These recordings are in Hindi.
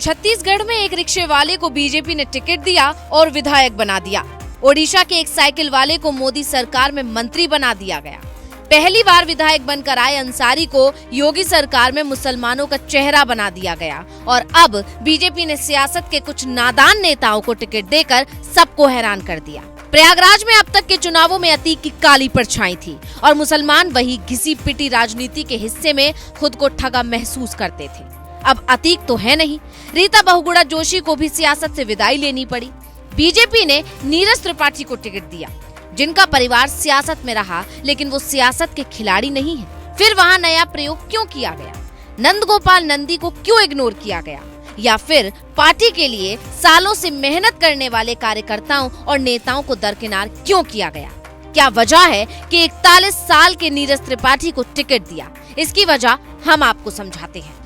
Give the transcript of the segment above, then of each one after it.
छत्तीसगढ़ में एक रिक्शे वाले को बीजेपी ने टिकट दिया और विधायक बना दिया। ओडिशा के एक साइकिल वाले को मोदी सरकार में मंत्री बना दिया गया। पहली बार विधायक बनकर आए अंसारी को योगी सरकार में मुसलमानों का चेहरा बना दिया गया और अब बीजेपी ने सियासत के कुछ नादान नेताओं को टिकट देकर सबको हैरान कर दिया। प्रयागराज में अब तक के चुनावों में अतीक की काली परछाई थी और मुसलमान वही घिसी पिटी राजनीति के हिस्से में खुद को ठगा महसूस करते थे। अब अतीक तो है नहीं, रीता बहुगुणा जोशी को भी सियासत से विदाई लेनी पड़ी। बीजेपी ने नीरज त्रिपाठी को टिकट दिया, जिनका परिवार सियासत में रहा लेकिन वो सियासत के खिलाड़ी नहीं है। फिर वहाँ नया प्रयोग क्यों किया गया? नंदगोपाल नंदी को क्यों इग्नोर किया गया? या फिर पार्टी के लिए सालों से मेहनत करने वाले कार्यकर्ताओं और नेताओं को दरकिनार क्यों किया गया? क्या वजह है कि 41 साल के नीरज त्रिपाठी को टिकट दिया? इसकी वजह हम आपको समझाते हैं।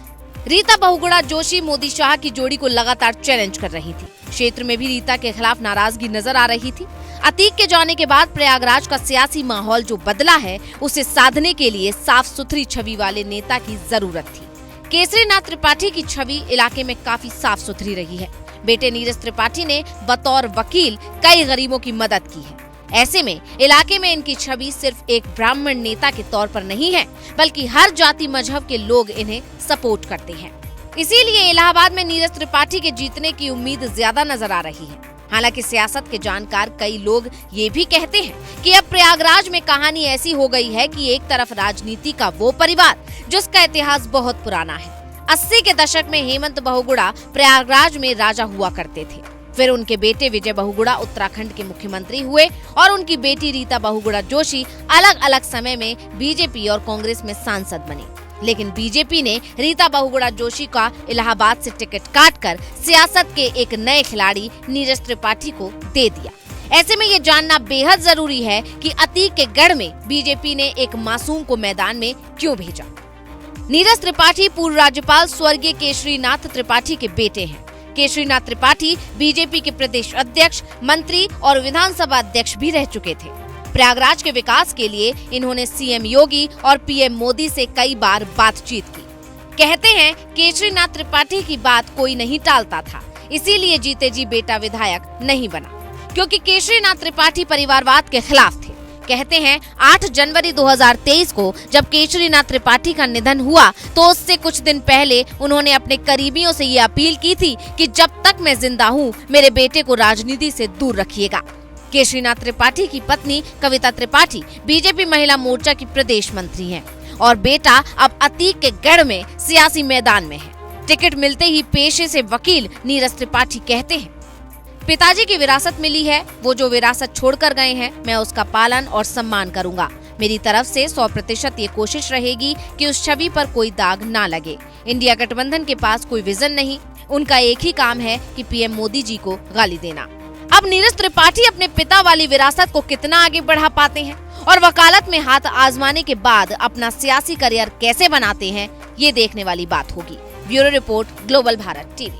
रीता बहुगुणा जोशी मोदी शाह की जोड़ी को लगातार चैलेंज कर रही थी। क्षेत्र में भी रीता के खिलाफ नाराजगी नजर आ रही थी। अतीक के जाने के बाद प्रयागराज का सियासी माहौल जो बदला है, उसे साधने के लिए साफ सुथरी छवि वाले नेता की जरूरत थी। केसरीनाथ त्रिपाठी की छवि इलाके में काफी साफ सुथरी रही है। बेटे नीरज त्रिपाठी ने बतौर वकील कई गरीबों की मदद की है। ऐसे में इलाके में इनकी छवि सिर्फ एक ब्राह्मण नेता के तौर पर नहीं है, बल्कि हर जाति मजहब के लोग इन्हें सपोर्ट करते हैं। इसीलिए इलाहाबाद में नीरज त्रिपाठी के जीतने की उम्मीद ज्यादा नजर आ रही है। हालांकि सियासत के जानकार कई लोग ये भी कहते हैं कि अब प्रयागराज में कहानी ऐसी हो गई है कि एक तरफ राजनीति का वो परिवार जिसका इतिहास बहुत पुराना है। 80 के दशक में हेमंत बहुगुणा प्रयागराज में राजा हुआ करते थे। फिर उनके बेटे विजय बहुगुणा उत्तराखंड के मुख्यमंत्री हुए और उनकी बेटी रीता बहुगुणा जोशी अलग अलग समय में बीजेपी और कांग्रेस में सांसद बनी। लेकिन बीजेपी ने रीता बहुगुणा जोशी का इलाहाबाद से टिकट काटकर सियासत के एक नए खिलाड़ी नीरज त्रिपाठी को दे दिया। ऐसे में ये जानना बेहद जरूरी है कि अतीक के गढ़ में बीजेपी ने एक मासूम को मैदान में क्यों भेजा। नीरज त्रिपाठी पूर्व राज्यपाल स्वर्गीय केशरीनाथ त्रिपाठी के बेटे हैं। केशरीनाथ त्रिपाठी बीजेपी के प्रदेश अध्यक्ष, मंत्री और विधानसभा अध्यक्ष भी रह चुके थे। प्रयागराज के विकास के लिए इन्होंने सीएम योगी और पीएम मोदी से कई बार बातचीत की। कहते हैं केशरीनाथ त्रिपाठी की बात कोई नहीं टालता था, इसीलिए जीते जी बेटा विधायक नहीं बना, क्योंकि केशरीनाथ त्रिपाठी परिवारवाद के खिलाफ थे। कहते हैं 8 जनवरी 2023 को जब केशरीनाथ त्रिपाठी का निधन हुआ तो उससे कुछ दिन पहले उन्होंने अपने करीबियों से ये अपील की थी कि जब तक मैं जिंदा हूँ मेरे बेटे को राजनीति से दूर रखिएगा। केशरीनाथ त्रिपाठी की पत्नी कविता त्रिपाठी बीजेपी महिला मोर्चा की प्रदेश मंत्री हैं और बेटा अब अतीक के गढ़ में सियासी मैदान में है। टिकट मिलते ही पेशे से वकील नीरज त्रिपाठी कहते हैं, पिताजी की विरासत मिली है, वो जो विरासत छोड़कर गए हैं मैं उसका पालन और सम्मान करूंगा। मेरी तरफ से 100% ये कोशिश रहेगी कि उस छवि पर कोई दाग ना लगे। इंडिया गठबंधन के पास कोई विजन नहीं, उनका एक ही काम है कि पीएम मोदी जी को गाली देना। अब नीरज त्रिपाठी अपने पिता वाली विरासत को कितना आगे बढ़ा पाते हैं और वकालत में हाथ आजमाने के बाद अपना सियासी करियर कैसे बनाते हैं, ये देखने वाली बात होगी। Bureau report, global Bharat TV.